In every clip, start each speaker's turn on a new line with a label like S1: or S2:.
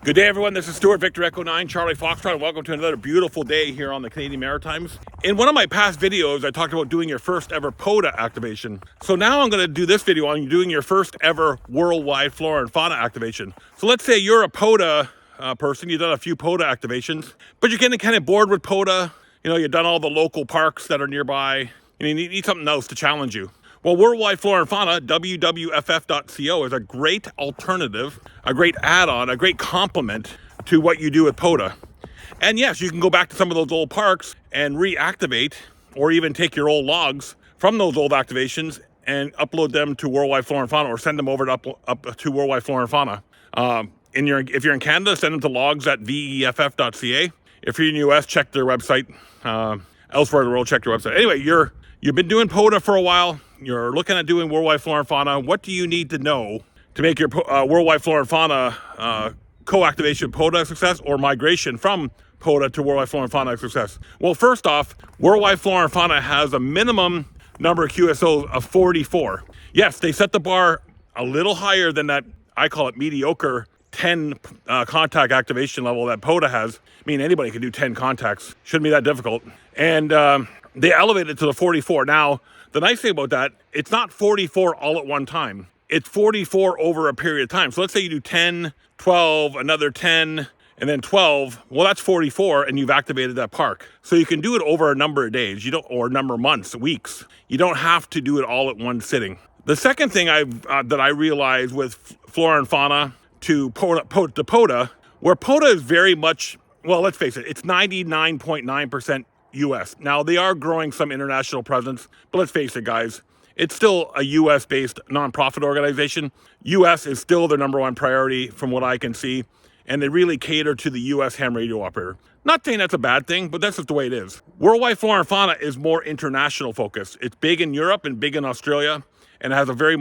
S1: Good day, everyone. This is Stuart Victor Echo 9, Charlie Foxtrot, and welcome to another beautiful day here on the Canadian Maritimes. In one of my past videos, I talked about doing your first ever POTA activation. So now I'm going to do this video on doing your first ever worldwide flora and fauna activation. So let's say you're a POTA person, you've done a few POTA activations, but you're getting kind of bored with POTA. You know, you've done all the local parks that are nearby, and you need something else to challenge you. Well, World Wide Flora and Fauna, WWFF.co, is a great alternative, a great add-on, a great complement to what you do with POTA. And yes, you can go back to some of those old parks and reactivate, or even take your old logs from those old activations and upload them to World Wide Flora and Fauna, or send them over to World Wide Flora and Fauna. If you're in Canada, send them to logs@veff.ca. If you're in the US, check their website. Elsewhere in the world, check their website. Anyway, you've been doing POTA for a while. You're looking at doing Worldwide Flora and Fauna. What do you need to know to make your Worldwide Flora and Fauna co-activation POTA a success, or migration from POTA to Worldwide Flora and Fauna a success? Well, first off, Worldwide Flora and Fauna has a minimum number of QSOs of 44. Yes, they set the bar a little higher than that, I call it mediocre, 10 contact activation level that POTA has. I mean, anybody can do 10 contacts. Shouldn't be that difficult. And they elevated it to the 44. Now, the nice thing about that, it's not 44 all at one time. It's 44 over a period of time. So let's say you do 10, 12, another 10, and then 12. Well, that's 44, and you've activated that park. So you can do it over a number of days, or a number of months, weeks. You don't have to do it all at one sitting. The second thing that I realized with flora and fauna to POTA, where POTA is very much, well, let's face it, it's 99.9% US. Now, they are growing some international presence, but let's face it, guys, it's still a US-based nonprofit organization. US is still their number one priority from what I can see, and they really cater to the US ham radio operator. Not saying that's a bad thing, but that's just the way it is. Worldwide Flora and Fauna is more international focused. It's big in Europe and big in Australia, and has a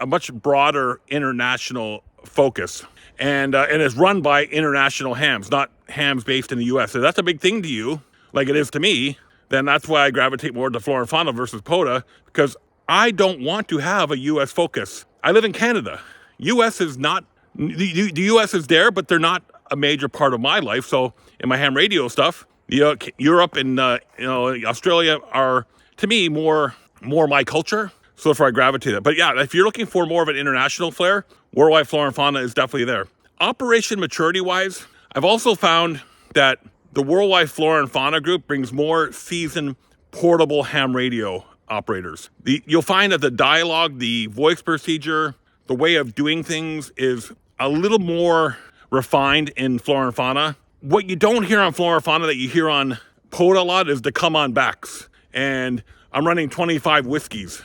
S1: much broader international focus. And it's run by international hams, not hams based in the US. So that's a big thing to you, like it is to me. Then that's why I gravitate more to flora and fauna versus POTA, because I don't want to have a US focus. I live in Canada. US is not, the US is there, but they're not a major part of my life. So in my ham radio stuff, Europe and Australia are, to me, more my culture. So that's where I gravitate it. But yeah, if you're looking for more of an international flair, Worldwide Flora and Fauna is definitely there. Operation maturity-wise, I've also found that the Worldwide Flora and Fauna group brings more seasoned portable ham radio operators. You'll find that the dialogue, the voice procedure, the way of doing things is a little more refined in flora and fauna. What you don't hear on flora and fauna that you hear on POTA a lot is the come on backs. And I'm running 25 whiskeys.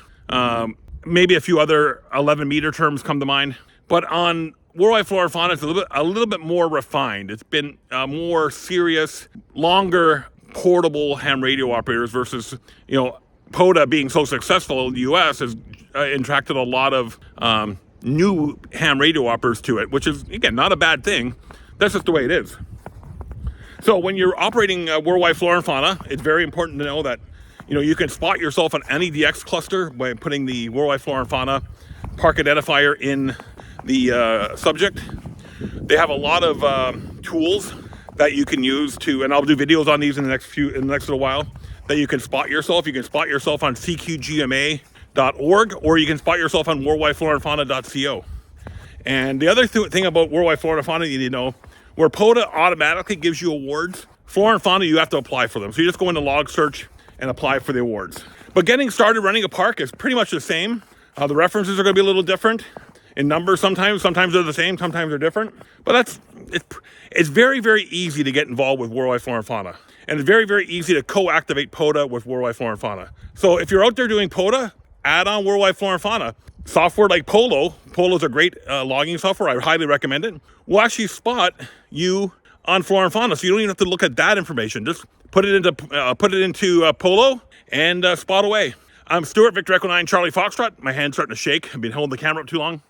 S1: Maybe a few other 11-meter terms come to mind. But on Worldwide Flora and Fauna, it's a little bit more refined. It's been more serious, longer, portable ham radio operators versus, POTA being so successful in the US has attracted a lot of new ham radio operators to it, which is, again, not a bad thing. That's just the way it is. So when you're operating Worldwide Flora and Fauna, it's very important to know that, you can spot yourself on any DX cluster by putting the Worldwide Flora and Fauna park identifier in the subject. They have a lot of tools that you can use to, and I'll do videos on these in the next little while, that you can spot yourself. You can spot yourself on cqgma.org, or you can spot yourself on worldwidefloraandfauna.co. And the other thing about Worldwide Flora and Fauna you need to know, where POTA automatically gives you awards, flora and fauna, you have to apply for them. So you just go into log search and apply for the awards. But getting started running a park is pretty much the same. The references are going to be a little different in numbers sometimes. Sometimes they're the same, sometimes they're different. But it's very, very easy to get involved with Worldwide Flora and Fauna. And it's very, very easy to co-activate POTA with Worldwide Flora and Fauna. So if you're out there doing POTA, add on Worldwide Flora and Fauna. Software like Polo's a great logging software. I highly recommend it. Will actually spot you on flora and fauna, so you don't even have to look at that information. Just put it into Polo and spot away. I'm Stuart Victor Echo 9, Charlie Foxtrot. My hand's starting to shake. I've been holding the camera up too long.